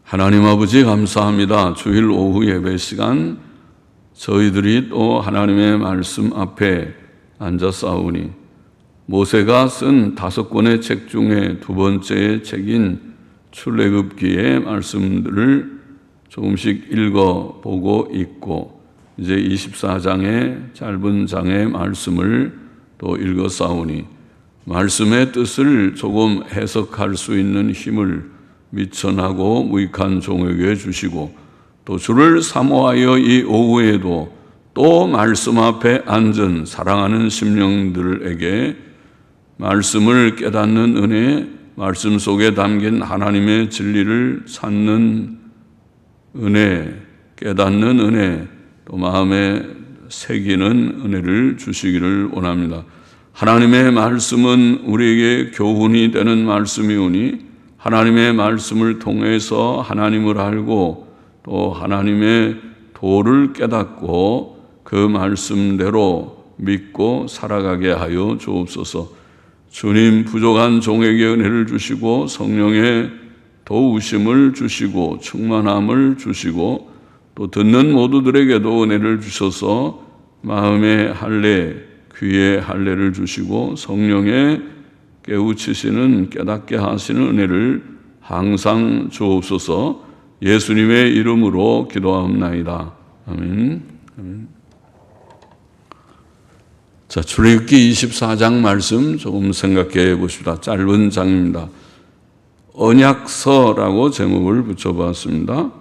하나님 아버지 감사합니다. 주일 오후 예배 시간 저희들이 또 하나님의 말씀 앞에 앉아싸우니 모세가 쓴 5권의 책 중에 두 번째의 책인 출애굽기의 말씀들을 조금씩 읽어보고 있고 이제 24장의 짧은 장의 말씀을 또 읽어싸우니 말씀의 뜻을 조금 해석할 수 있는 힘을 미천하고 무익한 종에게 주시고 또 주를 사모하여 이 오후에도 또 말씀 앞에 앉은 사랑하는 심령들에게 말씀을 깨닫는 은혜, 말씀 속에 담긴 하나님의 진리를 찾는 은혜, 깨닫는 은혜, 또 마음에 새기는 은혜를 주시기를 원합니다. 하나님의 말씀은 우리에게 교훈이 되는 말씀이오니 하나님의 말씀을 통해서 하나님을 알고 또 하나님의 도를 깨닫고 그 말씀대로 믿고 살아가게 하여 주옵소서. 주님 부족한 종에게 은혜를 주시고 성령의 도우심을 주시고 충만함을 주시고 또 듣는 모두들에게도 은혜를 주셔서 마음의 할례, 귀의 할례를 주시고 성령의 깨우치시는 깨닫게 하시는 은혜를 항상 주옵소서. 예수님의 이름으로 기도하옵나이다. 아멘. 아멘. 자, 출애굽기 24장 말씀 조금 생각해 보십시다. 짧은 장입니다. 언약서라고 제목을 붙여봤습니다.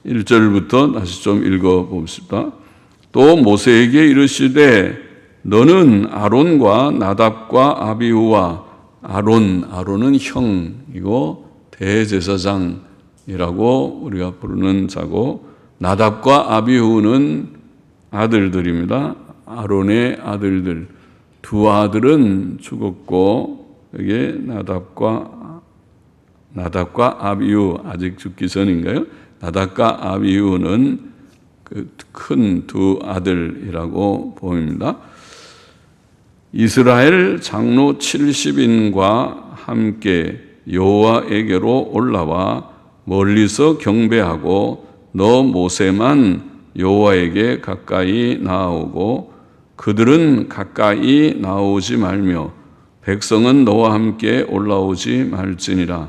1절부터 다시 좀 읽어봅시다. 또 모세에게 이르시되 너는 아론과 나답과 아비후와 아론은 형이고 대제사장이라고 우리가 부르는 자고 나답과 아비후는 아들들입니다. 아론의 아들들. 두 아들은 죽었고 여기에 나답과 아비후 아직 죽기 전인가요? 나답과 아비후는 그 큰 두 아들이라고 보입니다. 이스라엘 장로 70인과 함께 여호와에게로 올라와 멀리서 경배하고 너 모세만 여호와에게 가까이 나아오고 그들은 가까이 나오지 말며 백성은 너와 함께 올라오지 말지니라.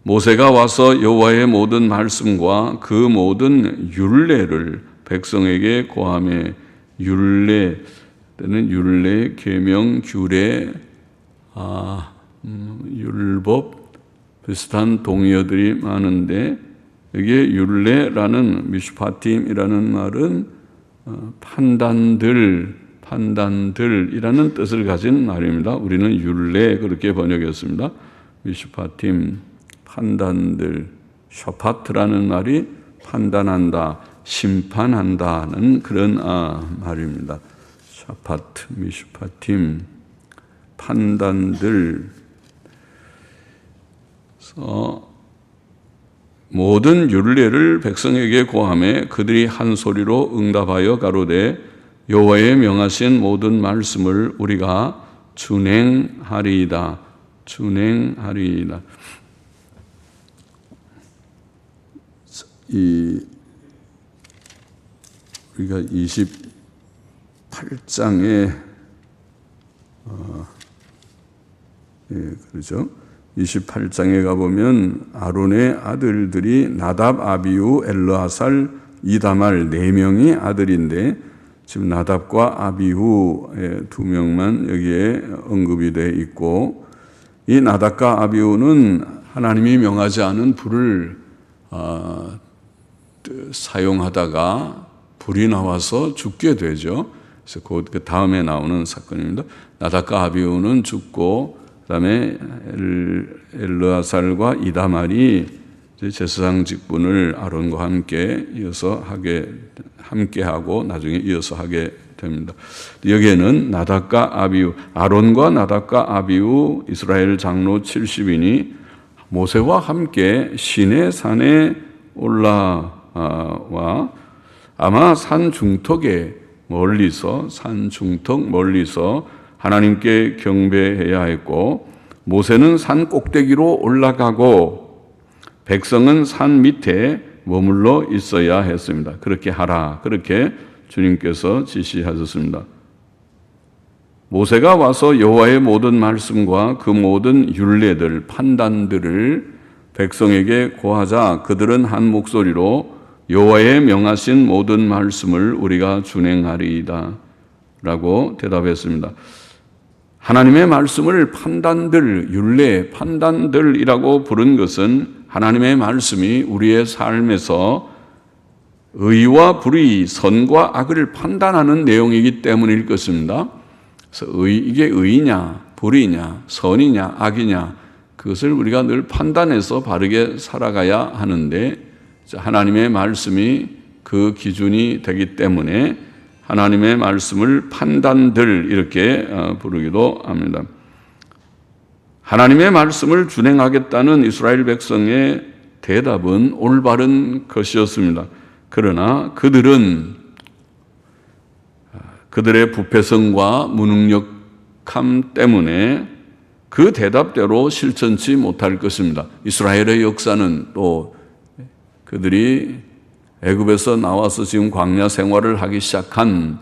모세가 와서 여호와의 모든 말씀과 그 모든 율례를 백성에게 고하매 율례 때는 율례, 계명, 규례, 율법 비슷한 동의어들이 많은데 여기에 율례라는 미슈파팀이라는 말은 판단들이라는 뜻을 가진 말입니다. 우리는 율례 그렇게 번역했습니다. 미슈파팀, 판단들, 샤파트라는 말이 판단한다, 심판한다는 그런 말입니다. 샤파트, 미슈파팀, 판단들. 모든 율례를 백성에게 고하매 그들이 한 소리로 응답하여 가로되 여호와의 명하신 모든 말씀을 우리가 준행하리이다. 우리가 28장에 그렇죠. 28장에 가보면 아론의 아들들이 나답, 아비후, 엘르아살, 이다말 4명이 아들인데 지금 나답과 아비후의 2명만 여기에 언급이 되어 있고 이 나답과 아비후는 하나님이 명하지 않은 불을 사용하다가 불이 나와서 죽게 되죠. 그래서 그 다음에 나오는 사건입니다. 나답과 아비후는 죽고 그다음에 엘르아살과 이다말이 제사장 직분을 아론과 함께 이어서 함께하고 나중에 이어서 하게 됩니다. 여기에는 나답과 아비후, 아론과 나답과 아비후 이스라엘 장로 70인이 모세와 함께 시내 산에 올라와 아마 산 중턱 멀리서 하나님께 경배해야 했고 모세는 산 꼭대기로 올라가고 백성은 산 밑에 머물러 있어야 했습니다. 그렇게 하라. 그렇게 주님께서 지시하셨습니다. 모세가 와서 여호와의 모든 말씀과 그 모든 율례들, 판단들을 백성에게 고하자 그들은 한 목소리로 여호와의 명하신 모든 말씀을 우리가 준행하리이다 라고 대답했습니다. 하나님의 말씀을 판단들, 율례, 판단들이라고 부른 것은 하나님의 말씀이 우리의 삶에서 의와 불의, 선과 악을 판단하는 내용이기 때문일 것입니다. 그래서 이게 의냐, 불의냐, 선이냐, 악이냐 그것을 우리가 늘 판단해서 바르게 살아가야 하는데 하나님의 말씀이 그 기준이 되기 때문에 하나님의 말씀을 판단들 이렇게 부르기도 합니다. 하나님의 말씀을 준행하겠다는 이스라엘 백성의 대답은 올바른 것이었습니다. 그러나 그들은 그들의 부패성과 무능력함 때문에 그 대답대로 실천치 못할 것입니다. 이스라엘의 역사는 또 그들이 애굽에서 나와서 지금 광야 생활을 하기 시작한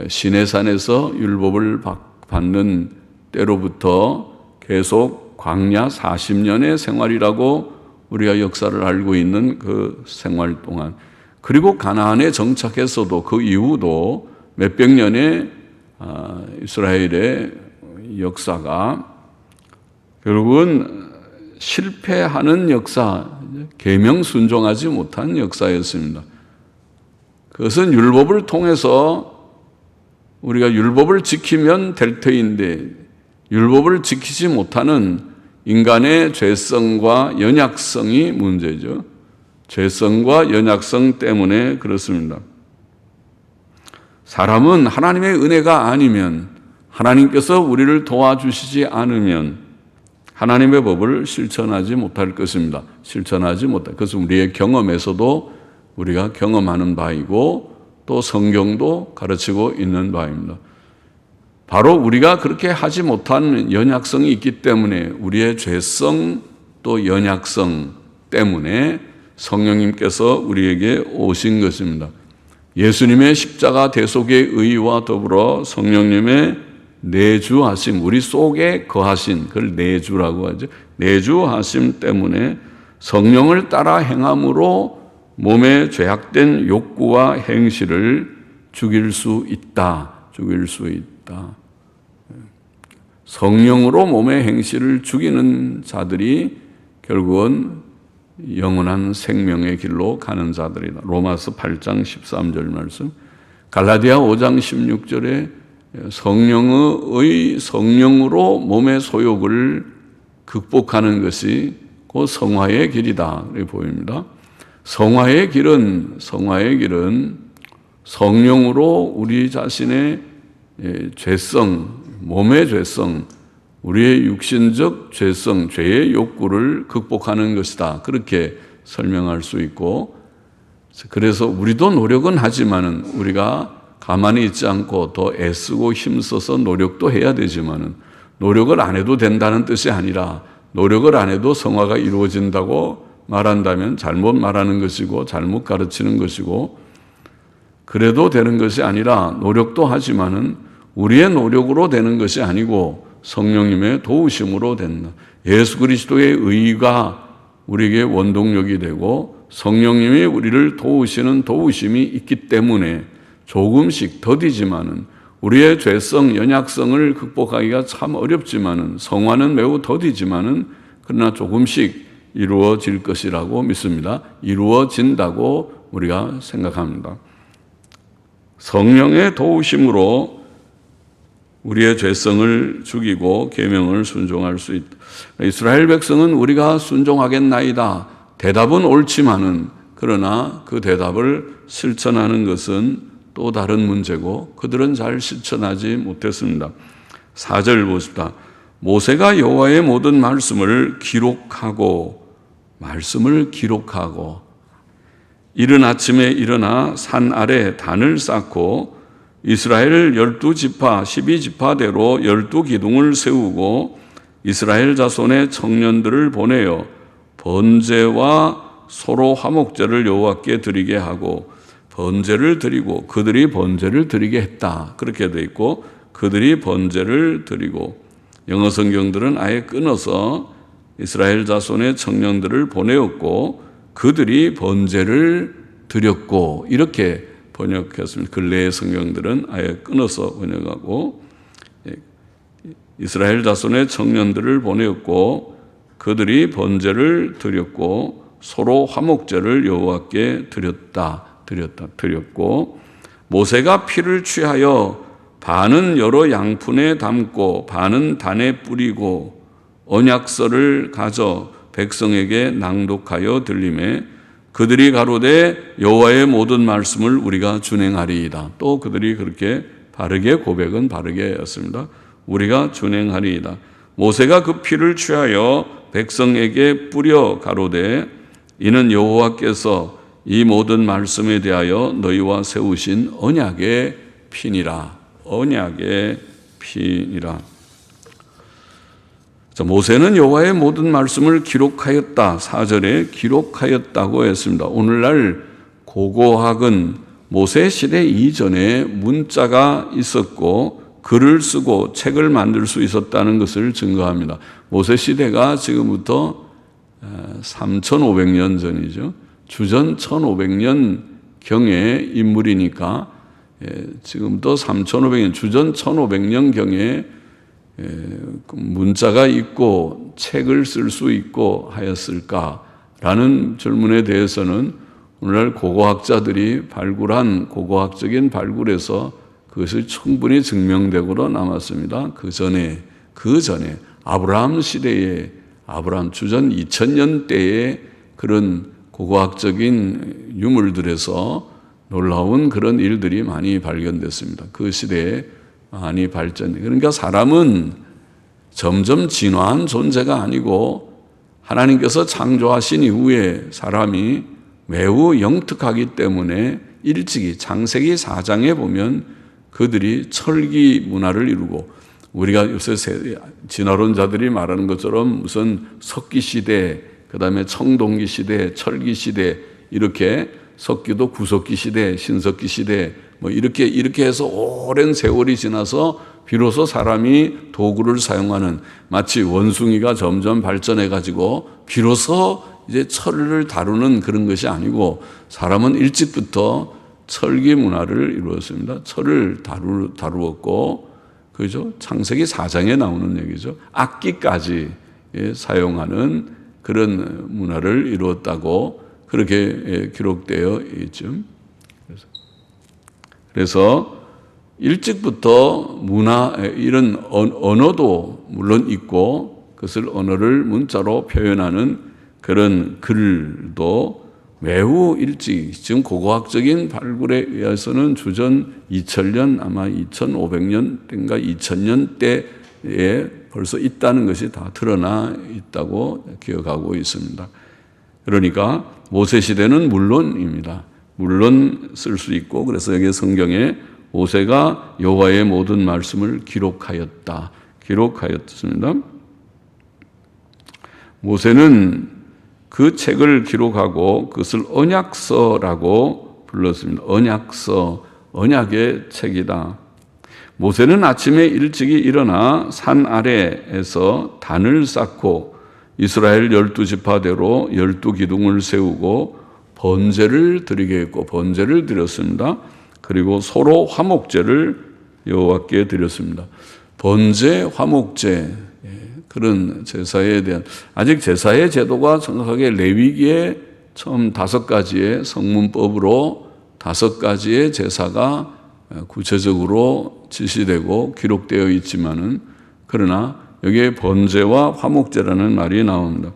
시내산에서 율법을 받는 때로부터 계속 광야 40년의 생활이라고 우리가 역사를 알고 있는 그 생활 동안 그리고 가나안에 정착해서도 그 이후도 몇백 년의 이스라엘의 역사가 결국은 실패하는 역사, 계명 순종하지 못한 역사였습니다. 그것은 율법을 통해서 우리가 율법을 지키면 될 터인데 율법을 지키지 못하는 인간의 죄성과 연약성이 문제죠. 죄성과 연약성 때문에 그렇습니다. 사람은 하나님의 은혜가 아니면 하나님께서 우리를 도와주시지 않으면 하나님의 법을 실천하지 못할 것입니다. 실천하지 못할 것은 우리의 경험에서도 우리가 경험하는 바이고 또 성경도 가르치고 있는 바입니다. 바로 우리가 그렇게 하지 못한 연약성이 있기 때문에 우리의 죄성 또 연약성 때문에 성령님께서 우리에게 오신 것입니다. 예수님의 십자가 대속의 의와 더불어 성령님의 내주하심, 우리 속에 거하신, 그걸 내주라고 하죠. 내주하심 때문에 성령을 따라 행함으로 몸에 죄악된 욕구와 행실을 죽일 수 있다. 죽일 수 있다. 성령으로 몸의 행실을 죽이는 자들이 결국은 영원한 생명의 길로 가는 자들이다. 로마서 8장 13절 말씀, 갈라디아 5장 16절에 성령으로 몸의 소욕을 극복하는 것이 그 성화의 길이다. 이렇게 보입니다. 성화의 길은 성령으로 우리 자신의 죄성, 몸의 죄성, 우리의 육신적 죄성, 죄의 욕구를 극복하는 것이다. 그렇게 설명할 수 있고, 그래서 우리도 노력은 하지만은 우리가 가만히 있지 않고 더 애쓰고 힘써서 노력도 해야 되지만은 노력을 안 해도 된다는 뜻이 아니라 노력을 안 해도 성화가 이루어진다고 말한다면 잘못 말하는 것이고 잘못 가르치는 것이고 그래도 되는 것이 아니라 노력도 하지만은 우리의 노력으로 되는 것이 아니고 성령님의 도우심으로 된다. 예수 그리스도의 의가 우리에게 원동력이 되고 성령님이 우리를 도우시는 도우심이 있기 때문에 조금씩 더디지만은 우리의 죄성, 연약성을 극복하기가 참 어렵지만은 성화는 매우 더디지만은 그러나 조금씩 이루어질 것이라고 믿습니다. 이루어진다고 우리가 생각합니다. 성령의 도우심으로 우리의 죄성을 죽이고 계명을 순종할 수 있다. 이스라엘 백성은 우리가 순종하겠나이다. 대답은 옳지만은 그러나 그 대답을 실천하는 것은 또 다른 문제고 그들은 잘 실천하지 못했습니다. 4절 보십시다. 모세가 여호와의 모든 말씀을 기록하고 이른 아침에 일어나 산 아래 단을 쌓고 이스라엘 12지파 12지파대로 12기둥을 세우고 이스라엘 자손의 청년들을 보내어 번제와 소로 화목제를 여호와께 드리게 하고 번제를 드리고 그들이 번제를 드리게 했다. 그렇게 돼 있고 그들이 번제를 드리고 영어 성경들은 아예 끊어서 이스라엘 자손의 청년들을 보내었고 그들이 번제를 드렸고 이렇게 번역했습니다. 근래의 성경들은 아예 끊어서 번역하고 이스라엘 자손의 청년들을 보내었고 그들이 번제를 드렸고 소로 화목제를 여호와께 드렸고 모세가 피를 취하여 반은 여러 양푼에 담고 반은 단에 뿌리고 언약서를 가져 백성에게 낭독하여 들리매 그들이 가로되 여호와의 모든 말씀을 우리가 준행하리이다. 또 그들이 그렇게 바르게 고백은 바르게 했습니다. 우리가 준행하리이다. 모세가 그 피를 취하여 백성에게 뿌려 가로되 이는 여호와께서 이 모든 말씀에 대하여 너희와 세우신 언약의 피니라. 언약의 피니라. 자, 모세는 여호와의 모든 말씀을 기록하였다. 4절에 기록하였다고 했습니다. 오늘날 고고학은 모세 시대 이전에 문자가 있었고 글을 쓰고 책을 만들 수 있었다는 것을 증거합니다. 모세 시대가 지금부터 3,500년 전이죠. 주전 1,500년 경의 인물이니까 지금부터 3,500년, 주전 1,500년 경에 문자가 있고 책을 쓸 수 있고 하였을까라는 질문에 대해서는 오늘날 고고학자들이 발굴한 고고학적인 발굴에서 그것이 충분히 증명되고 남았습니다. 그 전에 아브라함 시대에 아브라함 주전 2000년 때의 그런 고고학적인 유물들에서 놀라운 그런 일들이 많이 발견됐습니다. 그 시대에 많이 그러니까 사람은 점점 진화한 존재가 아니고 하나님께서 창조하신 이후에 사람이 매우 영특하기 때문에 일찍이 창세기 4장에 보면 그들이 철기 문화를 이루고 우리가 요새 진화론자들이 말하는 것처럼 무슨 석기 시대, 그 다음에 청동기 시대, 철기 시대 이렇게 석기도 구석기 시대, 신석기 시대 뭐 이렇게 해서 오랜 세월이 지나서 비로소 사람이 도구를 사용하는 마치 원숭이가 점점 발전해 가지고 비로소 이제 철을 다루는 그런 것이 아니고 사람은 일찍부터 철기 문화를 이루었습니다. 철을 다루었고 그죠? 창세기 4장에 나오는 얘기죠. 악기까지 사용하는 그런 문화를 이루었다고 그렇게 기록되어 있죠. 그래서 일찍부터 문화, 이런 언어도 물론 있고 그것을 언어를 문자로 표현하는 그런 글도 매우 일찍, 지금 고고학적인 발굴에 의해서는 주전 2000년, 아마 2500년 때인가 2000년 때에 벌써 있다는 것이 다 드러나 있다고 기억하고 있습니다. 그러니까 모세 시대는 물론입니다. 물론 쓸 수 있고 그래서 여기 성경에 모세가 여호와의 모든 말씀을 기록하였습니다. 모세는 그 책을 기록하고 그것을 언약서라고 불렀습니다. 언약서, 언약의 책이다. 모세는 아침에 일찍이 일어나 산 아래에서 단을 쌓고 이스라엘 12지파대로 12기둥을 세우고 번제를 드리게 했고 번제를 드렸습니다. 그리고 소로 화목제를 여호와께 드렸습니다. 번제, 화목제 그런 제사에 대한 아직 제사의 제도가 정확하게 레위기에 처음 5가지의 성문법으로 5가지의 제사가 구체적으로 지시되고 기록되어 있지만은 그러나 여기에 번제와 화목제라는 말이 나옵니다.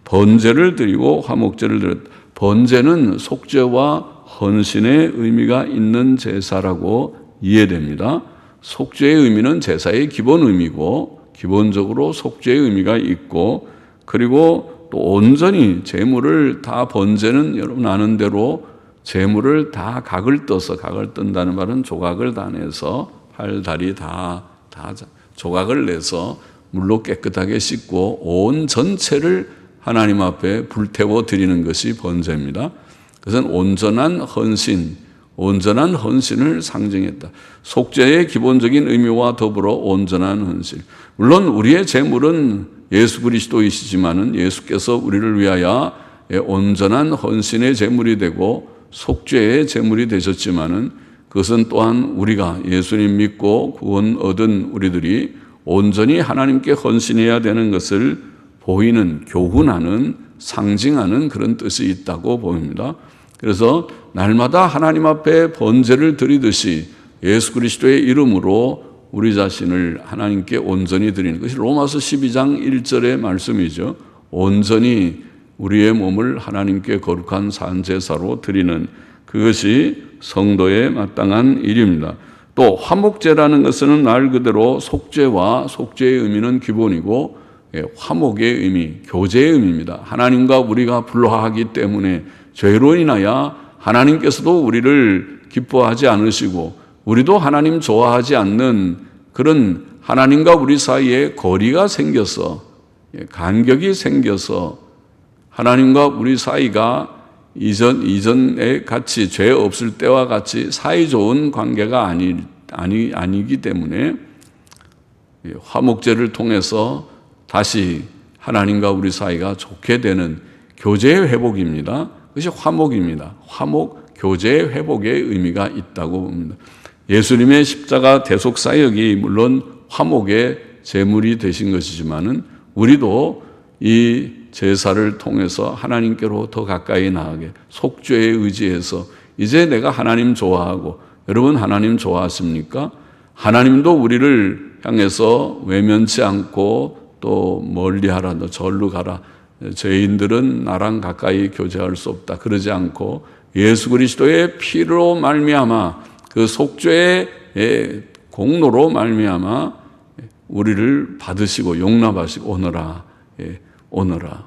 번제를 드리고 화목제를 드렸다. 번제는 속죄와 헌신의 의미가 있는 제사라고 이해됩니다. 속죄의 의미는 제사의 기본 의미고 기본적으로 속죄의 의미가 있고 그리고 또 온전히 제물을 다 번제는 여러분 아는 대로 제물을 다 각을 뜬다는 말은 조각을 다 내서 팔, 다리 다 조각을 내서 물로 깨끗하게 씻고 온 전체를 하나님 앞에 불태워 드리는 것이 번제입니다. 그것은 온전한 헌신을 상징했다. 속죄의 기본적인 의미와 더불어 온전한 헌신. 물론 우리의 제물은 예수 그리스도이시지만은 예수께서 우리를 위하여 온전한 헌신의 제물이 되고 속죄의 제물이 되셨지만은 그것은 또한 우리가 예수님 믿고 구원 얻은 우리들이 온전히 하나님께 헌신해야 되는 것을 보이는, 교훈하는, 상징하는 그런 뜻이 있다고 보입니다. 그래서 날마다 하나님 앞에 번제를 드리듯이 예수 그리스도의 이름으로 우리 자신을 하나님께 온전히 드리는 것이 로마서 12장 1절의 말씀이죠. 온전히 우리의 몸을 하나님께 거룩한 산제사로 드리는 그것이 성도의 마땅한 일입니다. 또 화목제라는 것은 말 그대로 속죄와 속죄의 의미는 기본이고 화목의 의미, 교제의 의미입니다. 하나님과 우리가 불화하기 때문에 죄로 인하여 하나님께서도 우리를 기뻐하지 않으시고 우리도 하나님 좋아하지 않는 그런 하나님과 우리 사이에 거리가 생겨서 간격이 생겨서 하나님과 우리 사이가 이전에 같이 죄 없을 때와 같이 사이좋은 관계가 아니기 때문에 화목제를 통해서 다시 하나님과 우리 사이가 좋게 되는 교제의 회복입니다. 그것이 화목입니다. 화목, 교제의 회복의 의미가 있다고 봅니다. 예수님의 십자가 대속 사역이 물론 화목의 제물이 되신 것이지만은 우리도 이 제사를 통해서 하나님께로 더 가까이 나가게 속죄에 의지해서 이제 내가 하나님 좋아하고, 여러분 하나님 좋아하십니까? 하나님도 우리를 향해서 외면치 않고 또 멀리하라, 너 절로 가라, 죄인들은 나랑 가까이 교제할 수 없다 그러지 않고 예수 그리스도의 피로 말미암아 그 속죄의 공로로 말미암아 우리를 받으시고 용납하시고 오너라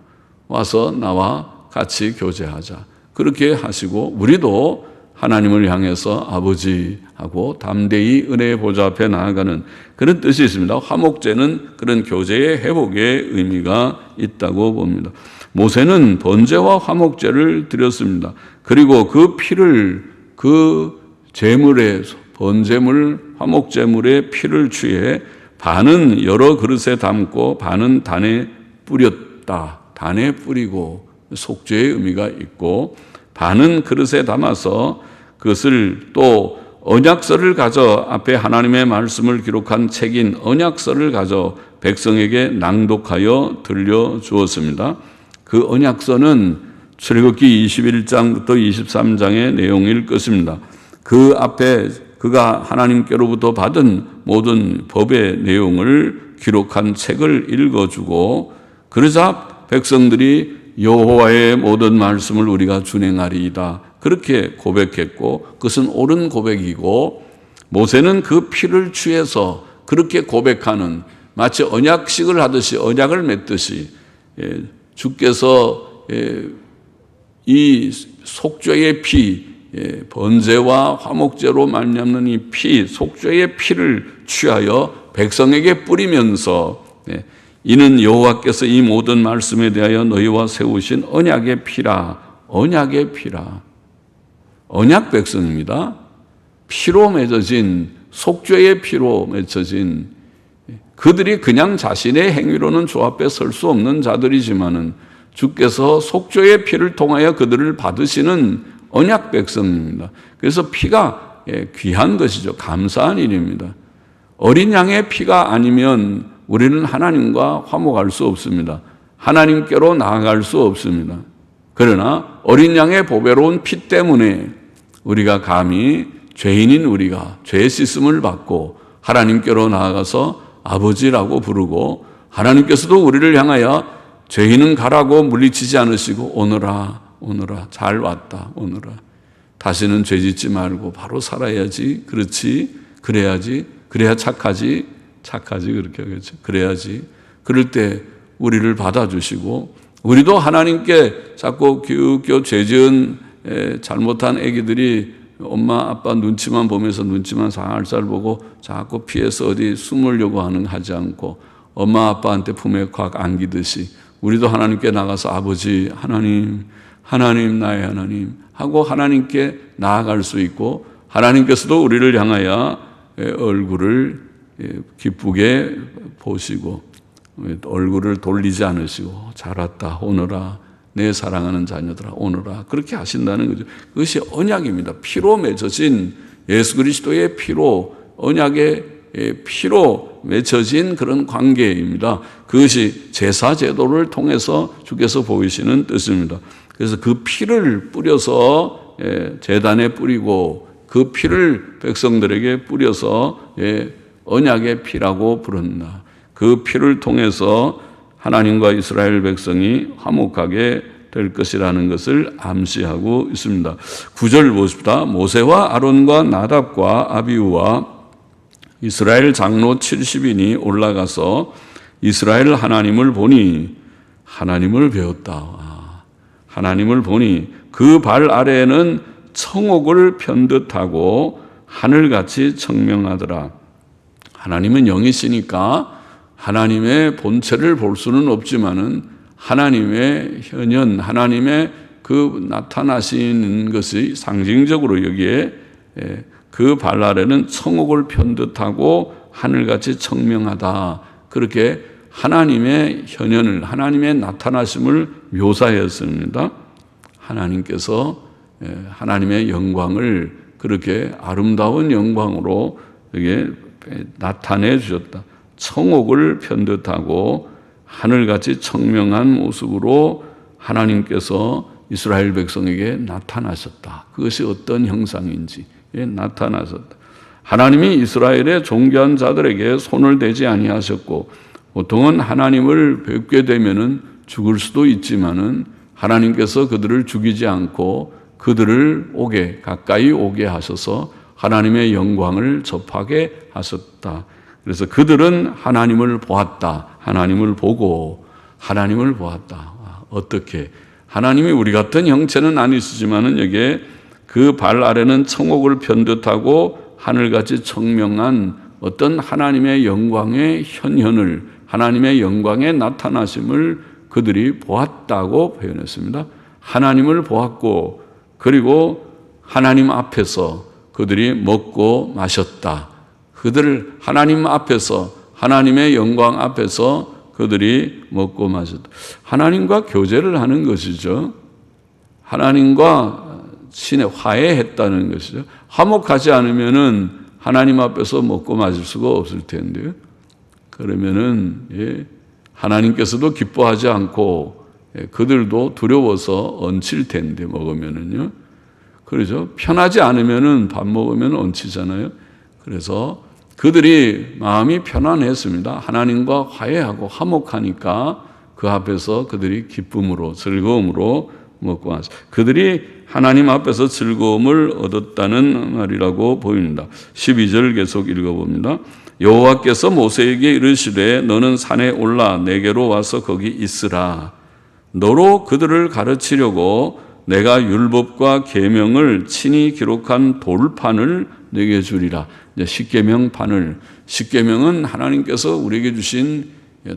와서 나와 같이 교제하자 그렇게 하시고 우리도 하나님을 향해서 아버지하고 담대히 은혜의 보좌 앞에 나아가는 그런 뜻이 있습니다. 화목제는 그런 교제의 회복의 의미가 있다고 봅니다. 모세는 번제와 화목제를 드렸습니다. 그리고 그 피를 그 제물의 번제물 화목제물의 피를 취해 반은 여러 그릇에 담고 반은 단에 뿌렸다. 단에 뿌리고 속죄의 의미가 있고 반은 그릇에 담아서 그것을 또 언약서를 가져 앞에 하나님의 말씀을 기록한 책인 언약서를 가져 백성에게 낭독하여 들려주었습니다. 그 언약서는 출애굽기 21장부터 23장의 내용일 것입니다. 그 앞에 그가 하나님께로부터 받은 모든 법의 내용을 기록한 책을 읽어주고 그러자 백성들이 여호와의 모든 말씀을 우리가 준행하리이다 그렇게 고백했고 그것은 옳은 고백이고 모세는 그 피를 취해서 그렇게 고백하는 마치 언약식을 하듯이 언약을 맺듯이 주께서 이 속죄의 피 번제와 화목제로 말미암는 이 피 속죄의 피를 취하여 백성에게 뿌리면서 이는 여호와께서 이 모든 말씀에 대하여 너희와 세우신 언약의 피라. 언약의 피라. 언약 백성입니다. 피로 맺어진 속죄의 피로 맺어진 그들이 그냥 자신의 행위로는 주 앞에 설 수 없는 자들이지만은 주께서 속죄의 피를 통하여 그들을 받으시는 언약 백성입니다. 그래서 피가 귀한 것이죠. 감사한 일입니다. 어린 양의 피가 아니면 우리는 하나님과 화목할 수 없습니다. 하나님께로 나아갈 수 없습니다. 그러나 어린 양의 보배로운 피 때문에 우리가 감히 죄인인 우리가 죄 씻음을 받고 하나님께로 나아가서 아버지라고 부르고 하나님께서도 우리를 향하여 죄인은 가라고 물리치지 않으시고 오너라 잘 왔다 오너라 다시는 죄 짓지 말고 바로 살아야지 그렇지 그래야지 그래야 착하지 그렇게 하겠죠. 그래야지. 그럴 때 우리를 받아주시고 우리도 하나님께 자꾸 기웃기웃 죄 지은 잘못한 애기들이 엄마 아빠 눈치만 보면서 눈치만 살살 보고 자꾸 피해서 어디 숨으려고 하지 않고 엄마 아빠한테 품에 콱 안기듯이 우리도 하나님께 나가서 아버지 하나님, 하나님 나의 하나님 하고 하나님께 나아갈 수 있고, 하나님께서도 우리를 향하여 얼굴을 기쁘게 보시고 얼굴을 돌리지 않으시고 잘 왔다 오너라 내 사랑하는 자녀들아 오너라 그렇게 하신다는 거죠. 그것이 언약입니다. 피로 맺어진 예수 그리스도의 피로, 언약의 피로 맺어진 그런 관계입니다. 그것이 제사 제도를 통해서 주께서 보이시는 뜻입니다. 그래서 그 피를 뿌려서 제단에 뿌리고 그 피를 백성들에게 뿌려서 언약의 피라고 부른다. 그 피를 통해서 하나님과 이스라엘 백성이 화목하게 될 것이라는 것을 암시하고 있습니다. 9절 보십시다. 모세와 아론과 나답과 아비후와 이스라엘 장로 70인이 올라가서 이스라엘 하나님을 보니, 하나님을 배웠다. 하나님을 보니 그 발 아래에는 청옥을 편듯하고 하늘같이 청명하더라. 하나님은 영이시니까 하나님의 본체를 볼 수는 없지만은 하나님의 현현, 하나님의 그 나타나시는 것이 상징적으로 여기에 그 발 아래는 청옥을 편듯하고 하늘같이 청명하다. 그렇게 하나님의 현현을, 하나님의 나타나심을 묘사했습니다. 하나님께서 하나님의 영광을 그렇게 아름다운 영광으로 이게 나타내 주셨다. 청옥을 편듯하고 하늘같이 청명한 모습으로 하나님께서 이스라엘 백성에게 나타나셨다. 그것이 어떤 형상인지 나타나셨다. 하나님이 이스라엘의 존귀한 자들에게 손을 대지 아니하셨고, 보통은 하나님을 뵙게 되면은 죽을 수도 있지만은 하나님께서 그들을 죽이지 않고 그들을 가까이 오게 하셔서 하나님의 영광을 접하게 하셨다. 그래서 그들은 하나님을 보았다. 하나님을 보고 하나님을 보았다. 어떻게? 하나님이 우리 같은 형체는 아니시지만은 여기에 그 발 아래는 청옥을 편듯하고 하늘같이 청명한 어떤 하나님의 영광의 현현을, 하나님의 영광의 나타나심을 그들이 보았다고 표현했습니다. 하나님을 보았고, 그리고 하나님 앞에서 그들이 먹고 마셨다. 그들 하나님 앞에서, 하나님의 영광 앞에서 그들이 먹고 마셨다. 하나님과 교제를 하는 것이죠. 하나님과 신에 화해했다는 것이죠. 화목하지 않으면은 하나님 앞에서 먹고 마실 수가 없을 텐데요. 그러면은 하나님께서도 기뻐하지 않고 그들도 두려워서 얹힐 텐데 먹으면은요. 그렇죠. 편하지 않으면은 밥 먹으면 얹히잖아요. 그래서 그들이 마음이 편안했습니다. 하나님과 화해하고 화목하니까 그 앞에서 그들이 기쁨으로, 즐거움으로 먹고 왔어요. 그들이 하나님 앞에서 즐거움을 얻었다는 말이라고 보입니다. 12절 계속 읽어봅니다. 여호와께서 모세에게 이르시되 너는 산에 올라 내게로 와서 거기 있으라. 너로 그들을 가르치려고 내가 율법과 계명을 친히 기록한 돌판을 내게 주리라. 십계명판을, 십계명은 하나님께서 우리에게 주신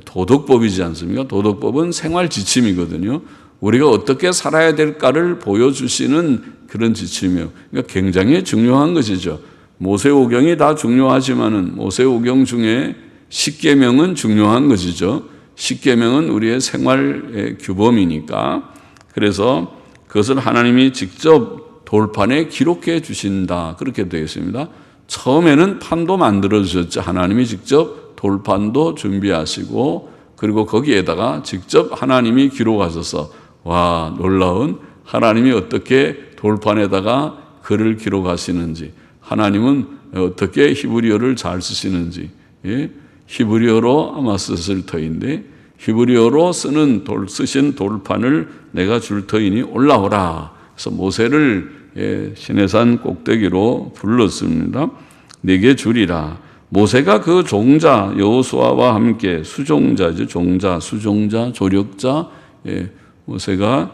도덕법이지 않습니까? 도덕법은 생활 지침이거든요. 우리가 어떻게 살아야 될까를 보여주시는 그런 지침이에요. 그러니까 굉장히 중요한 것이죠. 모세오경이 다 중요하지만은 모세오경 중에 십계명은 중요한 것이죠. 십계명은 우리의 생활의 규범이니까. 그래서 그것을 하나님이 직접 돌판에 기록해 주신다. 그렇게 되어 있습니다. 처음에는 판도 만들어 주셨죠. 하나님이 직접 돌판도 준비하시고, 그리고 거기에다가 직접 하나님이 기록하셔서, 와, 놀라운 하나님이 어떻게 돌판에다가 글을 기록하시는지, 하나님은 어떻게 히브리어를 잘 쓰시는지, 히브리어로 아마 쓰실 터인데 히브리어로 쓰신 돌판을 내가 줄 터이니 올라오라. 그래서 모세를 시내산 꼭대기로 불렀습니다. 내게 주리라. 모세가 그 종자 여호수아와 함께, 수종자죠. 종자, 수종자, 조력자. 모세가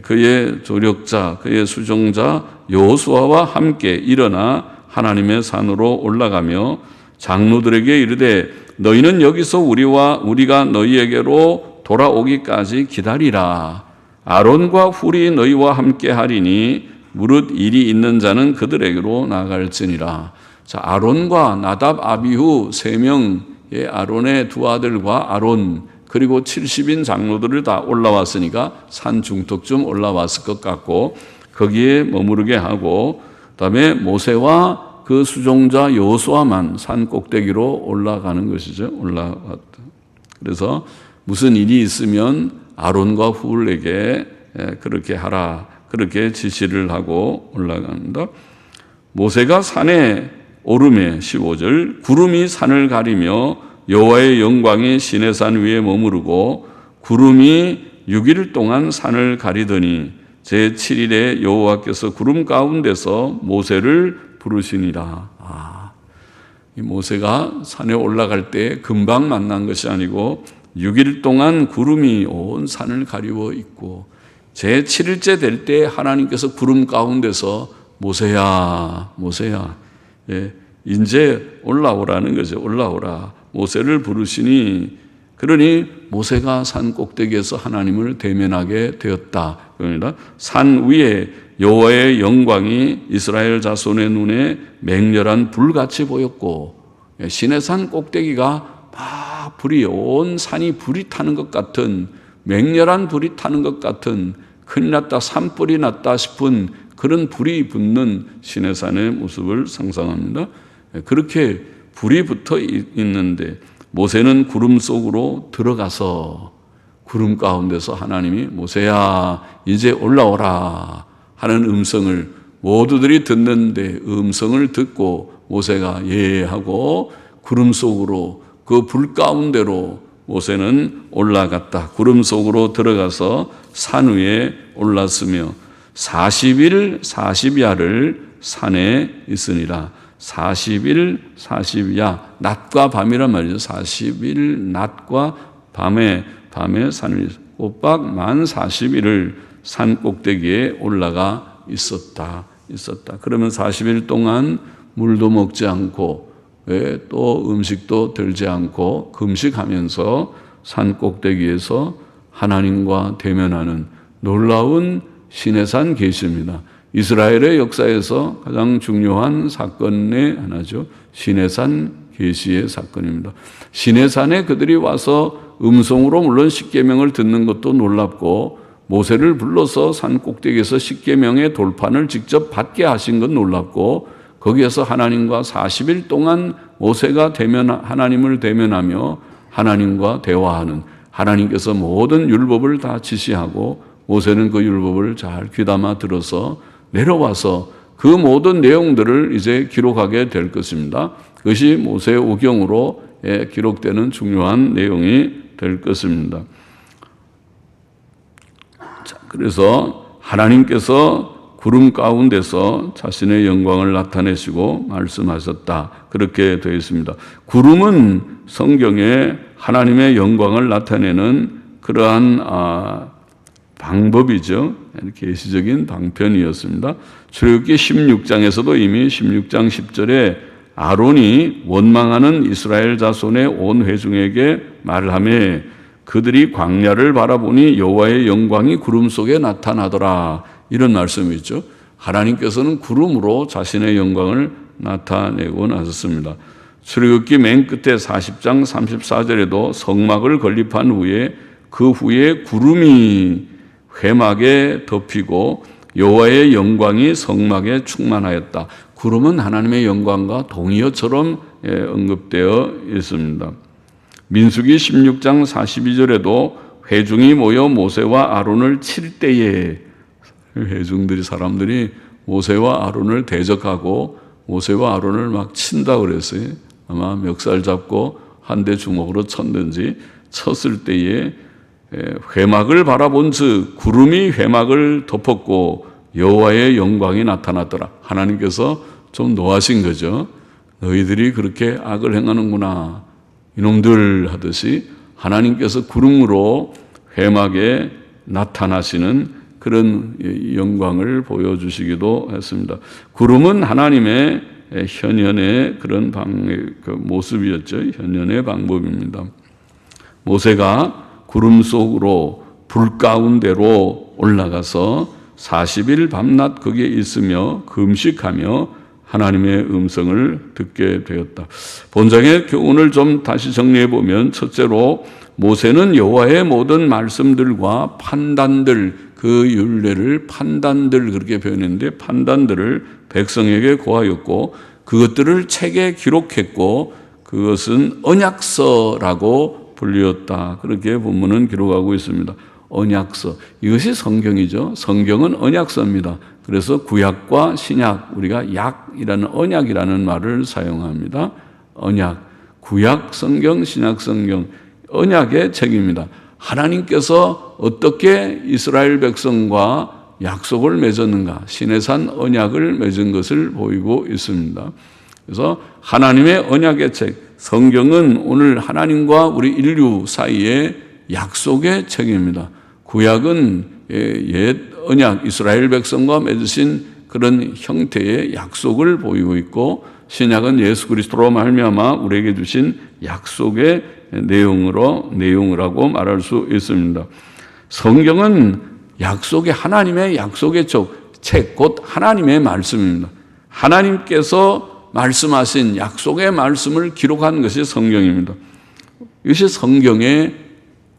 그의 조력자, 그의 수종자 여호수아와 함께 일어나 하나님의 산으로 올라가며 장로들에게 이르되 너희는 여기서 우리가 너희에게로 돌아오기까지 기다리라. 아론과 훌이 너희와 함께 하리니 무릇 일이 있는 자는 그들에게로 나갈지니라. 자, 아론과 나답, 아비후 세 명의 아론의 두 아들과 아론 그리고 70인 장로들을 다 올라왔으니까 산 중턱쯤 올라왔을 것 같고 거기에 머무르게 하고 그다음에 모세와 그 수종자 여호수아만 산 꼭대기로 올라가는 것이죠. 올라갔다. 그래서 무슨 일이 있으면 아론과 훌에게 그렇게 하라. 그렇게 지시를 하고 올라간다. 모세가 산에 오름에 15절 구름이 산을 가리며 여호와의 영광이 시내산 위에 머무르고 구름이 6일 동안 산을 가리더니 제7일에 여호와께서 구름 가운데서 모세를 부르시니라. 이 모세가 산에 올라갈 때 금방 만난 것이 아니고 6일 동안 구름이 온 산을 가리워 있고 제7일째 될 때 하나님께서 구름 가운데서 모세야, 모세야, 이제 올라오라는 거죠. 올라오라. 모세를 부르시니 그러니 모세가 산 꼭대기에서 하나님을 대면하게 되었다. 그러니까 산 위에 여호와의 영광이 이스라엘 자손의 눈에 맹렬한 불같이 보였고 시내산 꼭대기가 막 불이 온 산이 불이 타는 것 같은 맹렬한 불이 타는 것 같은 큰일 났다 산불이 났다 싶은 그런 불이 붙는 시내산의 모습을 상상합니다. 그렇게 불이 붙어 있는데 모세는 구름 속으로 들어가서 구름 가운데서 하나님이 모세야 이제 올라오라 하는 음성을 모두들이 듣는데 음성을 듣고 모세가 예 하고 구름 속으로 그 불 가운데로 모세는 올라갔다. 구름 속으로 들어가서 산 위에 올랐으며 40일 40야를 산에 있으니라. 40일 40야 낮과 밤이란 말이죠. 40일 낮과 밤에 산을 꼬박 만 40일을 산 꼭대기에 올라가 있었다. 그러면 40일 동안 물도 먹지 않고 또 음식도 들지 않고 금식하면서 산 꼭대기에서 하나님과 대면하는 놀라운 시내산 계시입니다. 이스라엘의 역사에서 가장 중요한 사건의 하나죠. 시내산 계시의 사건입니다. 시내산에 그들이 와서 음성으로 물론 십계명을 듣는 것도 놀랍고 모세를 불러서 산 꼭대기에서 십계명의 돌판을 직접 받게 하신 건 놀랍고 거기에서 하나님과 40일 동안 모세가 하나님을 대면하며 하나님과 대화하는 하나님께서 모든 율법을 다 지시하고 모세는 그 율법을 잘 귀담아 들어서 내려와서 그 모든 내용들을 이제 기록하게 될 것입니다. 그것이 모세 오경으로 기록되는 중요한 내용이 될 것입니다. 자, 그래서 하나님께서 구름 가운데서 자신의 영광을 나타내시고 말씀하셨다. 그렇게 되어 있습니다. 구름은 성경에 하나님의 영광을 나타내는 그러한 방법이죠. 계시적인 방편이었습니다. 출애굽기 16장에서도 이미 16장 10절에 아론이 원망하는 이스라엘 자손의 온 회중에게 말하며 그들이 광야를 바라보니 여호와의 영광이 구름 속에 나타나더라. 이런 말씀이 있죠. 하나님께서는 구름으로 자신의 영광을 나타내고 나섰습니다. 출애굽기 맨 끝에 40장 34절에도 성막을 건립한 후에 그 후에 구름이 회막에 덮이고 여호와의 영광이 성막에 충만하였다. 구름은 하나님의 영광과 동의어처럼 언급되어 있습니다. 민수기 16장 42절에도 회중이 모여 모세와 아론을 칠 때에 회중들이 사람들이 모세와 아론을 대적하고 모세와 아론을 막 친다 그랬어요. 아마 멱살 잡고 한 대 주먹으로 쳤는지 쳤을 때에 회막을 바라본즉 구름이 회막을 덮었고 여호와의 영광이 나타났더라. 하나님께서 좀 노하신 거죠. 너희들이 그렇게 악을 행하는구나 이놈들 하듯이 하나님께서 구름으로 회막에 나타나시는 그런 영광을 보여주시기도 했습니다. 구름은 하나님의 현현의 그런 모습이었죠. 현현의 방법입니다. 모세가 구름 속으로 불 가운데로 올라가서 40일 밤낮 거기에 있으며 금식하며 하나님의 음성을 듣게 되었다. 본장의 교훈을 좀 다시 정리해 보면, 첫째로 모세는 여호와의 모든 말씀들과 판단들, 그 율례를 판단들 그렇게 표현했는데, 판단들을 백성에게 고하였고 그것들을 책에 기록했고 그것은 언약서라고 불리었다. 그렇게 본문은 기록하고 있습니다. 언약서, 이것이 성경이죠. 성경은 언약서입니다. 그래서 구약과 신약, 우리가 약이라는 언약이라는 말을 사용합니다. 언약, 구약 성경, 신약 성경, 언약의 책입니다. 하나님께서 어떻게 이스라엘 백성과 약속을 맺었는가, 시내산 언약을 맺은 것을 보이고 있습니다. 그래서 하나님의 언약의 책, 성경은 오늘 하나님과 우리 인류 사이의 약속의 책입니다. 구약은 옛 언약, 이스라엘 백성과 맺으신 그런 형태의 약속을 보이고 있고, 신약은 예수 그리스도로 말미암아 우리에게 주신 약속의 내용이라고 말할 수 있습니다. 성경은 약속의, 하나님의 약속의 책, 곧 하나님의 말씀입니다. 하나님께서 말씀하신 약속의 말씀을 기록한 것이 성경입니다. 이것이 성경의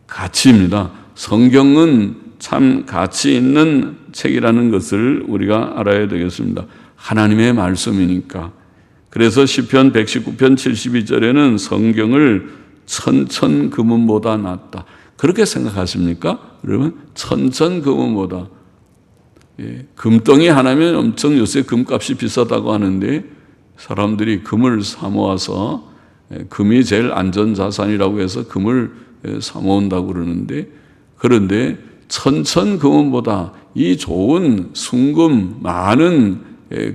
가치입니다. 성경은 참 가치 있는 책이라는 것을 우리가 알아야 되겠습니다. 하나님의 말씀이니까. 그래서 시편 119편 72절에는 성경을 천천금은보다 낫다. 그렇게 생각하십니까? 여러분, 천천금은보다. 금덩이 하나면 엄청 요새 금값이 비싸다고 하는데, 사람들이 금을 사모아서, 금이 제일 안전자산이라고 해서 금을 사모은다고 그러는데, 그런데 천천금은보다 이 좋은 순금, 많은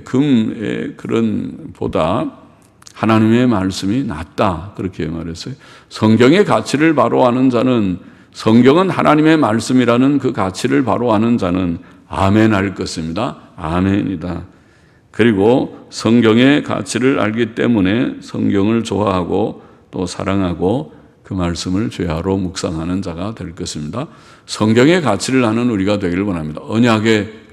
금의 그런 보다 하나님의 말씀이 낫다, 그렇게 말했어요. 성경의 가치를 바로 아는 자는, 성경은 하나님의 말씀이라는 그 가치를 바로 아는 자는 아멘 할 것입니다. 아멘이다. 그리고 성경의 가치를 알기 때문에 성경을 좋아하고 또 사랑하고 그 말씀을 죄하로 묵상하는 자가 될 것입니다. 성경의 가치를 아는 우리가 되기를 원합니다.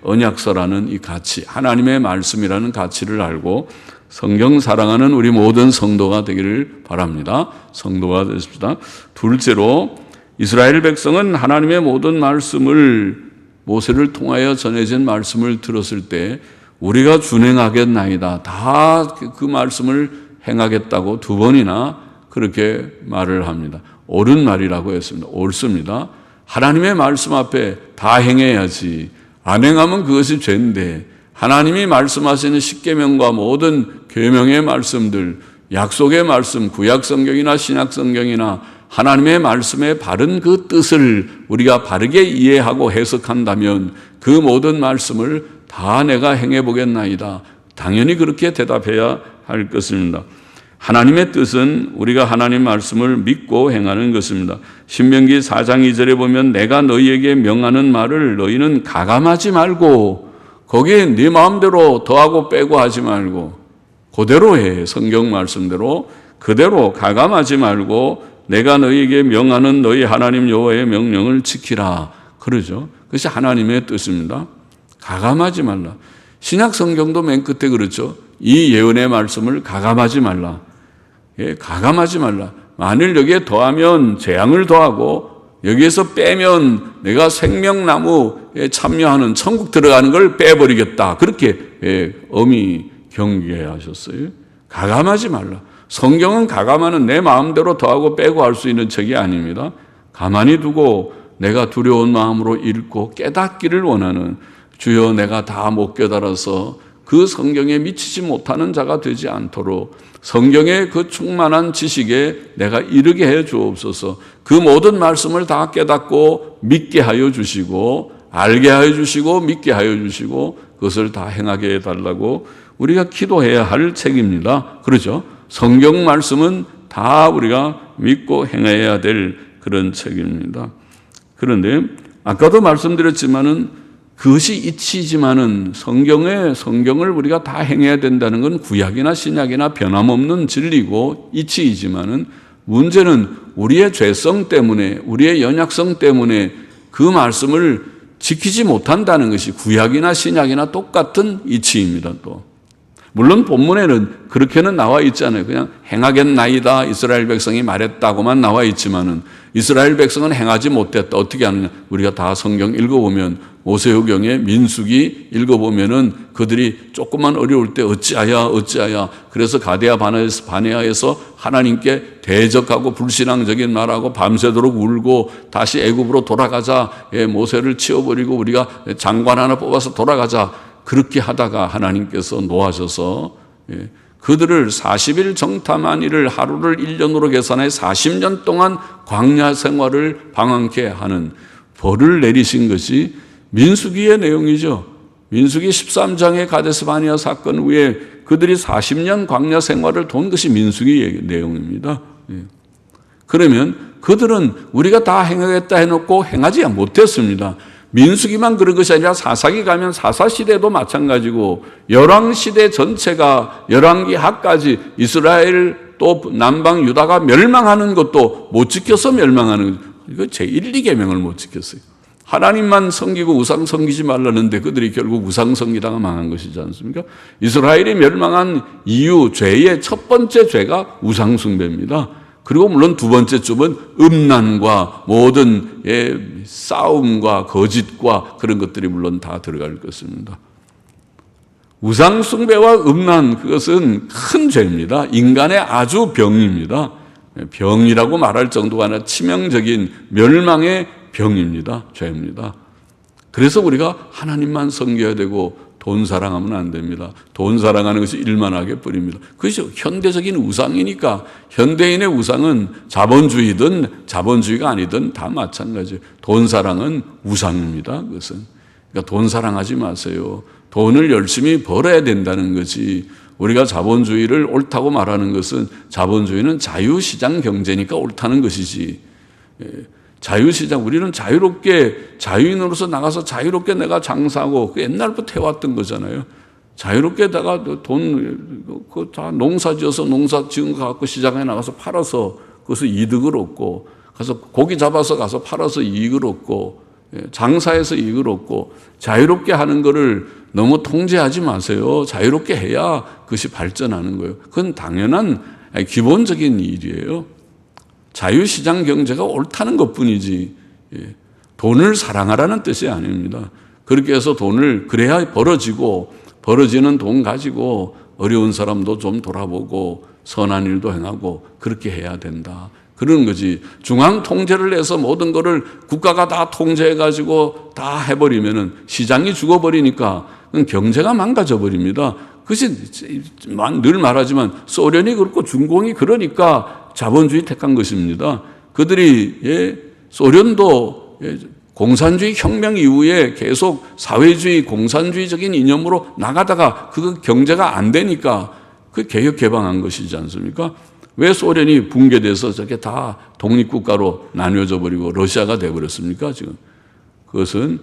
언약서라는 이 가치, 하나님의 말씀이라는 가치를 알고 성경 사랑하는 우리 모든 성도가 되기를 바랍니다. 성도가 되십시다. 둘째로, 이스라엘 백성은 하나님의 모든 말씀을, 모세를 통하여 전해진 말씀을 들었을 때 우리가 준행하겠나이다, 다 그 말씀을 행하겠다고 두 번이나 그렇게 말을 합니다. 옳은 말이라고 했습니다. 옳습니다. 하나님의 말씀 앞에 다 행해야지. 안 행하면 그것이 죄인데, 하나님이 말씀하시는 십계명과 모든 계명의 말씀들, 약속의 말씀, 구약 성경이나 신약 성경이나 하나님의 말씀의 바른 그 뜻을 우리가 바르게 이해하고 해석한다면 그 모든 말씀을 다 내가 행해보겠나이다, 당연히 그렇게 대답해야 할 것입니다. 하나님의 뜻은 우리가 하나님 말씀을 믿고 행하는 것입니다. 신명기 4장 2절에 보면, 내가 너희에게 명하는 말을 너희는 가감하지 말고, 거기에 네 마음대로 더하고 빼고 하지 말고 그대로 해. 성경 말씀대로 그대로 가감하지 말고 내가 너희에게 명하는 너희 하나님 여호와의 명령을 지키라, 그러죠. 그것이 하나님의 뜻입니다. 가감하지 말라. 신약 성경도 맨 끝에 그렇죠. 이 예언의 말씀을 가감하지 말라. 가감하지 말라. 만일 여기에 더하면 재앙을 더하고, 여기에서 빼면 내가 생명나무에 참여하는 천국 들어가는 걸 빼버리겠다, 그렇게 엄히 경계하셨어요. 가감하지 말라. 성경은 가감하는, 내 마음대로 더하고 빼고 할 수 있는 책이 아닙니다. 가만히 두고 내가 두려운 마음으로 읽고 깨닫기를 원하는, 주여 내가 다 못 깨달아서 그 성경에 미치지 못하는 자가 되지 않도록 성경의 그 충만한 지식에 내가 이르게 해 주옵소서. 그 모든 말씀을 다 깨닫고 믿게 하여 주시고, 알게 하여 주시고, 믿게 하여 주시고, 그것을 다 행하게 해달라고 우리가 기도해야 할 책입니다. 그렇죠? 성경 말씀은 다 우리가 믿고 행해야 될 그런 책입니다. 그런데 아까도 말씀드렸지만은, 그것이 이치이지만은 성경을 우리가 다 행해야 된다는 건 구약이나 신약이나 변함없는 진리고 이치이지만은, 문제는 우리의 죄성 때문에, 우리의 연약성 때문에 그 말씀을 지키지 못한다는 것이 구약이나 신약이나 똑같은 이치입니다. 또 물론 본문에는 그렇게는 나와 있지 않아요. 그냥 행하겠나이다 이스라엘 백성이 말했다고만 나와 있지만은 이스라엘 백성은 행하지 못했다. 어떻게 하느냐? 우리가 다 성경 읽어보면 모세오경에 민수기 읽어보면은 그들이 조금만 어려울 때 어찌하야 그래서 가데아 바네아에서 하나님께 대적하고 불신앙적인 말하고 밤새도록 울고 다시 애굽으로 돌아가자. 모세를 치워버리고 우리가 장관 하나 뽑아서 돌아가자. 그렇게 하다가 하나님께서 노하셔서 그들을 40일 정탐한 일을 하루를 1년으로 계산해 40년 동안 광야 생활을 방황케 하는 벌을 내리신 것이 민수기의 내용이죠. 민수기 13장의 가데스 바네아 사건 후에 그들이 40년 광야 생활을 돈 것이 민수기 내용입니다. 그러면 그들은 우리가 다 행하겠다 해놓고 행하지 못했습니다. 민수기만 그런 것이 아니라 사사기 가면 사사시대도 마찬가지고 열왕시대 전체가 열왕기 하까지 이스라엘 또 남방 유다가 멸망하는 것도 못 지켜서 멸망하는 거죠. 이거 제1, 2계명을 못 지켰어요. 하나님만 섬기고 우상 섬기지 말라는데 그들이 결국 우상 섬기다가 망한 것이지 않습니까? 이스라엘이 멸망한 이유, 죄의 첫 번째 죄가 우상 숭배입니다. 그리고 물론 두 번째 쪽은 음란과 모든 싸움과 거짓과 그런 것들이 물론 다 들어갈 것입니다. 우상 숭배와 음란, 그것은 큰 죄입니다. 인간의 아주 병입니다. 병이라고 말할 정도가 아니라 치명적인 멸망의 병입니다. 죄입니다. 그래서 우리가 하나님만 섬겨야 되고 돈 사랑하면 안 됩니다. 돈 사랑하는 것이 일만하게 뿌립니다. 그것이 현대적인 우상이니까 현대인의 우상은 자본주의든 자본주의가 아니든 다 마찬가지예요. 돈 사랑은 우상입니다. 그것은. 그러니까 돈 사랑하지 마세요. 돈을 열심히 벌어야 된다는 거지. 우리가 자본주의를 옳다고 말하는 것은 자본주의는 자유시장 경제니까 옳다는 것이지. 자유시장, 우리는 자유롭게 자유인으로서 나가서 자유롭게 내가 장사하고 그 옛날부터 해왔던 거잖아요. 자유롭게 내가 돈 다 농사 지어서 농사 지은 거 갖고 시장에 나가서 팔아서 그것을 이득을 얻고 가서 고기 잡아서 가서 팔아서 이익을 얻고 장사해서 이익을 얻고 자유롭게 하는 거를 너무 통제하지 마세요. 자유롭게 해야 그것이 발전하는 거예요. 그건 당연한 기본적인 일이에요. 자유시장 경제가 옳다는 것뿐이지 돈을 사랑하라는 뜻이 아닙니다. 그렇게 해서 돈을 그래야 벌어지고 벌어지는 돈 가지고 어려운 사람도 좀 돌아보고 선한 일도 행하고 그렇게 해야 된다. 그런 거지. 중앙 통제를 해서 모든 거를 국가가 다 통제해가지고 다 해버리면은 시장이 죽어버리니까 경제가 망가져 버립니다. 그것이 늘 말하지만 소련이 그렇고 중공이 그러니까 자본주의 택한 것입니다. 그들이 소련도 공산주의 혁명 이후에 계속 사회주의 공산주의적인 이념으로 나가다가 그 경제가 안 되니까 그 개혁 개방한 것이지 않습니까? 왜 소련이 붕괴돼서 저게 다 독립국가로 나뉘어져 버리고 러시아가 돼버렸습니까? 지금 그것은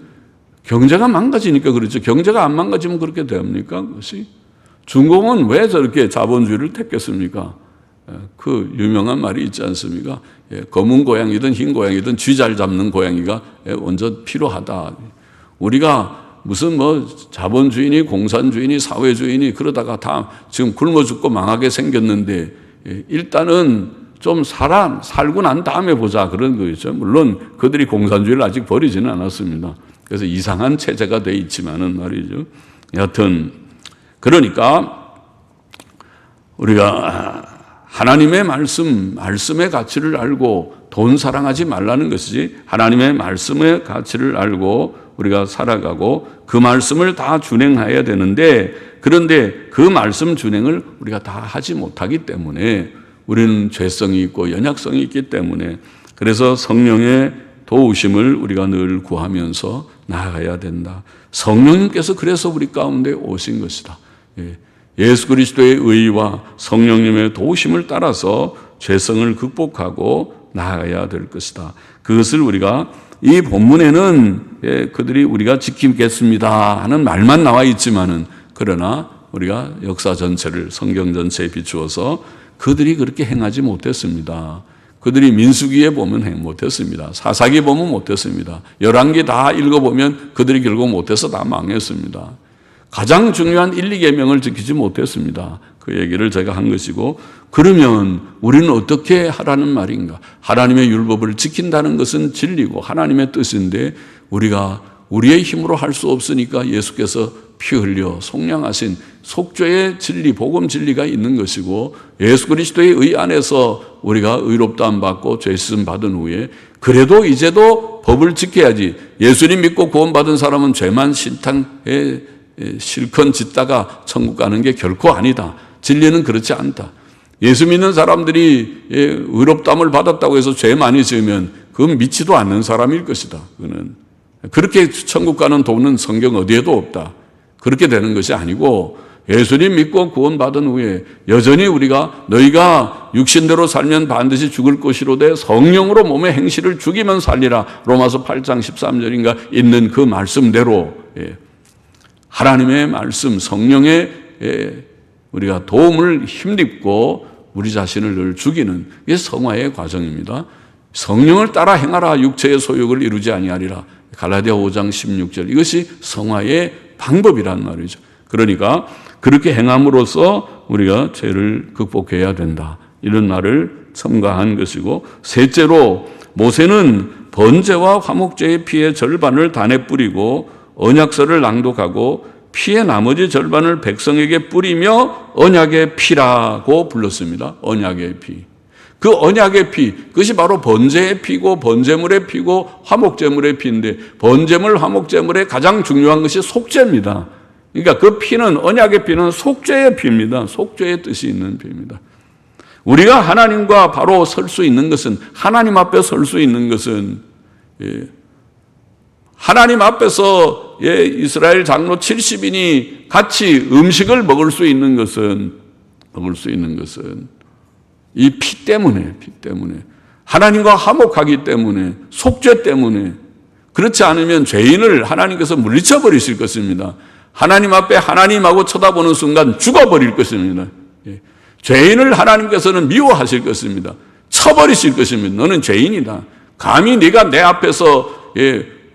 경제가 망가지니까 그렇죠. 경제가 안 망가지면 그렇게 됩니까? 그것이 중공은 왜 저렇게 자본주의를 택했습니까? 그 유명한 말이 있지 않습니까? 검은 고양이든 흰 고양이든 쥐 잘 잡는 고양이가 먼저 필요하다. 우리가 무슨 자본주의니 공산주의니 사회주의니 그러다가 다 지금 굶어 죽고 망하게 생겼는데 일단은 좀 살고 난 다음에 보자 그런 거죠. 물론 그들이 공산주의를 아직 버리지는 않았습니다. 그래서 이상한 체제가 돼 있지만은 말이죠. 여하튼 그러니까 우리가 하나님의 말씀의 가치를 알고 돈 사랑하지 말라는 것이지 하나님의 말씀의 가치를 알고 우리가 살아가고 그 말씀을 다 준행해야 되는데 그런데 그 말씀 준행을 우리가 다 하지 못하기 때문에 우리는 죄성이 있고 연약성이 있기 때문에 그래서 성령의 도우심을 우리가 늘 구하면서 나아가야 된다. 성령님께서 그래서 우리 가운데 오신 것이다. 예수 그리스도의 의와 성령님의 도우심을 따라서 죄성을 극복하고 나아가야 될 것이다. 그것을 우리가 이 본문에는 그들이 우리가 지키겠습니다 하는 말만 나와 있지만은 그러나 우리가 역사 전체를 성경 전체에 비추어서 그들이 그렇게 행하지 못했습니다. 그들이 민수기에 보면 행 못했습니다. 사사기 보면 못했습니다. 열왕기 다 읽어보면 그들이 결국 못해서 다 망했습니다. 가장 중요한 1, 2계명을 지키지 못했습니다. 그 얘기를 제가 한 것이고, 그러면 우리는 어떻게 하라는 말인가? 하나님의 율법을 지킨다는 것은 진리고 하나님의 뜻인데 우리가 우리의 힘으로 할 수 없으니까 예수께서 피 흘려 속량하신 속죄의 진리, 복음 진리가 있는 것이고, 예수 그리스도의 의 안에서 우리가 의롭다함 받고 죄 씻음 받은 후에 그래도 이제도 법을 지켜야지. 예수님 믿고 구원받은 사람은 죄만 신탕에 실컷 짓다가 천국 가는 게 결코 아니다. 진리는 그렇지 않다. 예수 믿는 사람들이 의롭다함을 받았다고 해서 죄 많이 지으면 그건 믿지도 않는 사람일 것이다. 그는 그렇게 천국 가는 도는 성경 어디에도 없다. 그렇게 되는 것이 아니고, 예수님 믿고 구원받은 후에 여전히 우리가 너희가 육신대로 살면 반드시 죽을 것이로되 성령으로 몸의 행실을 죽이면 살리라. 로마서 8장 13절인가 있는 그 말씀대로 하나님의 말씀, 성령의 우리가 도움을 힘입고 우리 자신을 늘 죽이는 이게 성화의 과정입니다. 성령을 따라 행하라. 육체의 소욕을 이루지 아니하리라. 갈라디아 5장 16절. 이것이 성화의 방법이란 말이죠. 그러니까 그렇게 행함으로써 우리가 죄를 극복해야 된다. 이런 말을 첨가한 것이고, 셋째로 모세는 번제와 화목제의 피의 절반을 단에 뿌리고 언약서를 낭독하고 피의 나머지 절반을 백성에게 뿌리며 언약의 피라고 불렀습니다. 언약의 피. 그 언약의 피, 그것이 바로 번제의 피고 번제물의 피고 화목제물의 피인데, 번제물, 화목제물의 가장 중요한 것이 속죄입니다. 그러니까 그 피는, 언약의 피는 속죄의 피입니다. 속죄의 뜻이 있는 피입니다. 우리가 하나님과 바로 설 수 있는 것은, 하나님 앞에 설 수 있는 것은, 하나님 앞에서 이스라엘 장로 70인이 같이 음식을 먹을 수 있는 것은 이 피 때문에, 하나님과 화목하기 때문에, 속죄 때문에. 그렇지 않으면 죄인을 하나님께서 물리쳐 버리실 것입니다. 하나님 앞에 하나님하고 쳐다보는 순간 죽어버릴 것입니다. 죄인을 하나님께서는 미워하실 것입니다. 쳐버리실 것입니다. 너는 죄인이다. 감히 네가 내 앞에서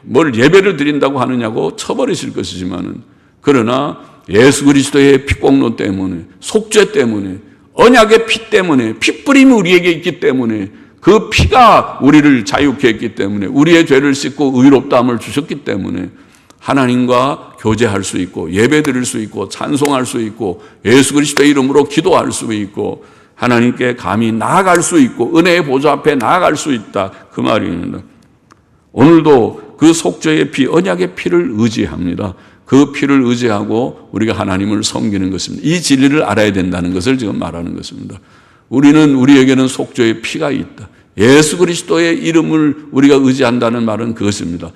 뭘 예배를 드린다고 하느냐고 쳐버리실 것이지만은, 그러나 예수 그리스도의 피공로 때문에, 속죄 때문에, 언약의 피 때문에, 피뿌림이 우리에게 있기 때문에, 그 피가 우리를 자유케 했기 때문에, 우리의 죄를 씻고 의롭다함을 주셨기 때문에 하나님과 교제할 수 있고, 예배 드릴 수 있고, 찬송할 수 있고, 예수 그리스도의 이름으로 기도할 수 있고, 하나님께 감히 나아갈 수 있고, 은혜의 보좌 앞에 나아갈 수 있다. 그 말입니다. 오늘도 그 속죄의 피, 언약의 피를 의지합니다. 그 피를 의지하고 우리가 하나님을 섬기는 것입니다. 이 진리를 알아야 된다는 것을 지금 말하는 것입니다. 우리에게는 속죄의 피가 있다. 예수 그리스도의 이름을 우리가 의지한다는 말은 그것입니다.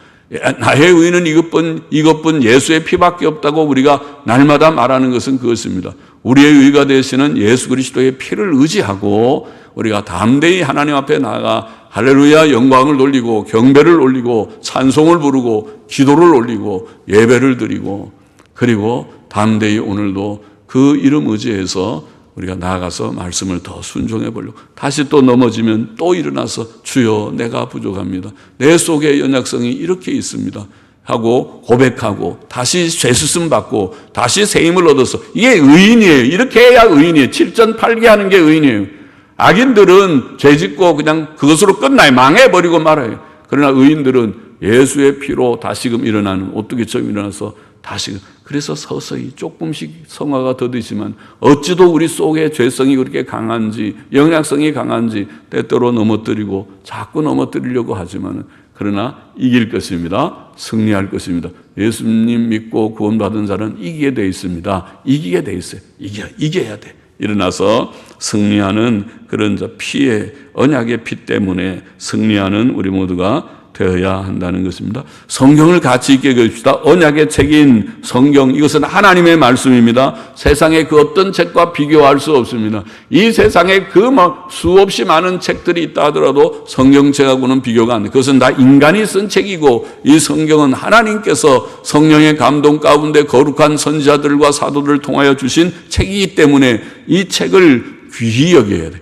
나의 의는 이것뿐 예수의 피밖에 없다고 우리가 날마다 말하는 것은 그것입니다. 우리의 의가 되시는 예수 그리스도의 피를 의지하고 우리가 담대히 하나님 앞에 나아가 할렐루야 영광을 돌리고 경배를 올리고 찬송을 부르고 기도를 올리고 예배를 드리고, 그리고 담대히 오늘도 그 이름 의지해서 우리가 나아가서 말씀을 더 순종해 보려고, 다시 또 넘어지면 또 일어나서 주여 내가 부족합니다. 내 속에 연약성이 이렇게 있습니다 하고 고백하고 다시 죄수씀 받고 다시 새 힘을 얻어서, 이게 의인이에요. 이렇게 해야 의인이에요. 7전 8개 하는 게 의인이에요. 악인들은 죄짓고 그냥 그것으로 끝나요. 망해버리고 말아요. 그러나 의인들은 예수의 피로 다시금 일어나는, 오뚜기처럼 일어나서 다시금. 그래서 서서히 조금씩 성화가 더디지만 어찌도 우리 속에 죄성이 그렇게 강한지, 영향성이 강한지 때때로 넘어뜨리고 자꾸 넘어뜨리려고 하지만, 그러나 이길 것입니다. 승리할 것입니다. 예수님 믿고 구원받은 자는 이기게 돼 있습니다. 이기게 돼 있어요. 이겨야 돼. 일어나서 승리하는 그런 피의, 언약의 피 때문에 승리하는 우리 모두가 되어야 한다는 것입니다. 성경을 가치 있게 읽읍시다. 언약의 책인 성경, 이것은 하나님의 말씀입니다. 세상의 그 어떤 책과 비교할 수 없습니다. 이 세상에 그 수없이 많은 책들이 있다 하더라도 성경책하고는 비교가 안 돼요. 그것은 다 인간이 쓴 책이고, 이 성경은 하나님께서 성령의 감동 가운데 거룩한 선지자들과 사도들을 통하여 주신 책이기 때문에 이 책을 귀히 여겨야 돼.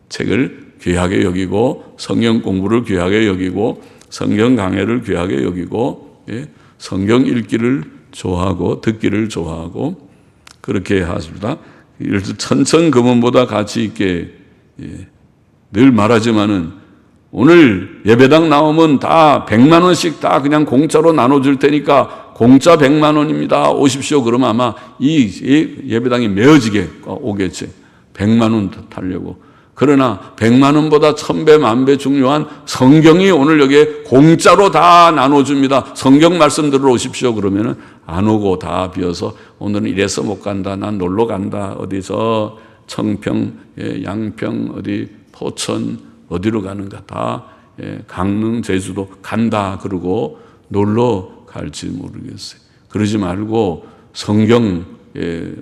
책을 귀하게 여기고 성경 공부를 귀하게 여기고 성경 강해를 귀하게 여기고 성경 읽기를 좋아하고 듣기를 좋아하고 그렇게 하십니다. 천천금원보다 가치 있게 늘 말하지만은 오늘 예배당 나오면 다 100만 원씩 다 그냥 공짜로 나눠줄 테니까 공짜 100만 원입니다. 오십시오. 그러면 아마 이 예배당이 메어지게 오겠지. 100만 원 타려고. 그러나 100만 원보다 1000배, 10,000배 중요한 성경이 오늘 여기에 공짜로 다 나눠줍니다. 성경 말씀 들으러 오십시오. 그러면은 안 오고 다 비어서 오늘은 이래서 못 간다. 난 놀러 간다. 어디서 청평, 양평, 어디 포천 어디로 가는가 다 강릉, 제주도 간다. 그러고 놀러 갈지 모르겠어요. 그러지 말고 성경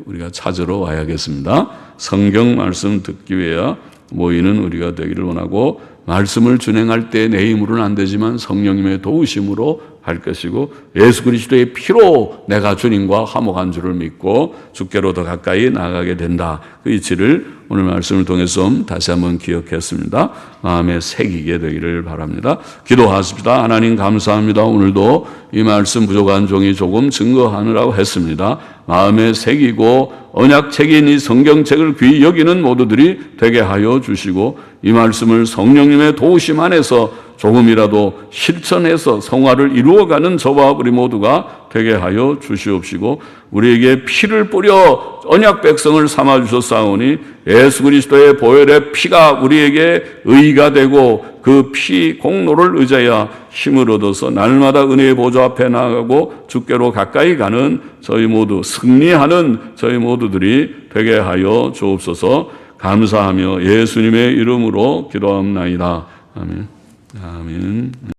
우리가 찾으러 와야겠습니다. 성경 말씀 듣기 위해 모이는 우리가 되기를 원하고 말씀을 준행할 때 내 힘으로는 안 되지만 성령님의 도우심으로 할 것이고 예수 그리스도의 피로 내가 주님과 화목한 줄을 믿고 주께로 더 가까이 나아가게 된다. 그 이치를 오늘 말씀을 통해서 다시 한번 기억했습니다. 마음에 새기게 되기를 바랍니다. 기도하십시다. 하나님 감사합니다. 오늘도 이 말씀 부족한 종이 조금 증거하느라고 했습니다. 마음에 새기고 언약책인 이 성경책을 귀히 여기는 모두들이 되게 하여 주시고 이 말씀을 성령님의 도우심 안에서 조금이라도 실천해서 성화를 이루어가는 저와 우리 모두가 되게 하여 주시옵시고 우리에게 피를 뿌려 언약 백성을 삼아주셨사오니 예수 그리스도의 보혈의 피가 우리에게 의가 되고 그 피 공로를 의지하여 힘을 얻어서 날마다 은혜의 보좌 앞에 나아가고 주께로 가까이 가는 저희 모두 승리하는 저희 모두들이 되게 하여 주옵소서. 감사하며 예수님의 이름으로 기도합나이다. 아멘. 아멘.